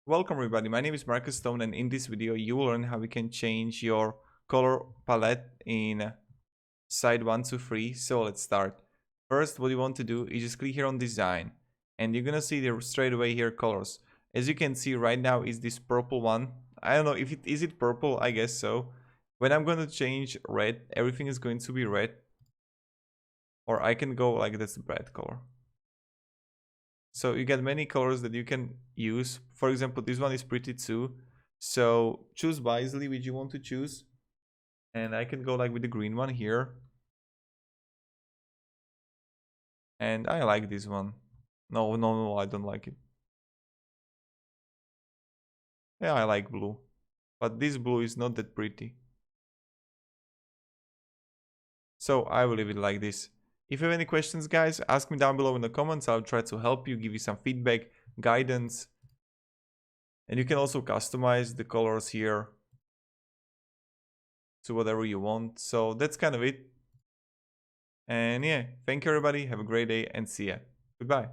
Welcome everybody, my name is Marcus Stone, and in this video you will learn how we can change your color palette in Site123. So let's start. First, what you want to do is just click here on design, and you're gonna see there straight away here colors. As you can see right now is this purple one. I don't know if it is purple, I guess so. When I'm gonna change red, everything is going to be red. Or I can go like this red color. So you get many colors that you can use. For example, this one is pretty too. So choose wisely which you want to choose. And I can go like with the green one here. And I like this one. No, I don't like it. Yeah, I like blue. But this blue is not that pretty. So I will leave it like this. If you have any questions, guys, ask me down below in the comments. I'll try to help you, give you some feedback, guidance. And you can also customize the colors here to whatever you want. So that's kind of it. And yeah, thank you everybody. Have a great day and see ya. Goodbye.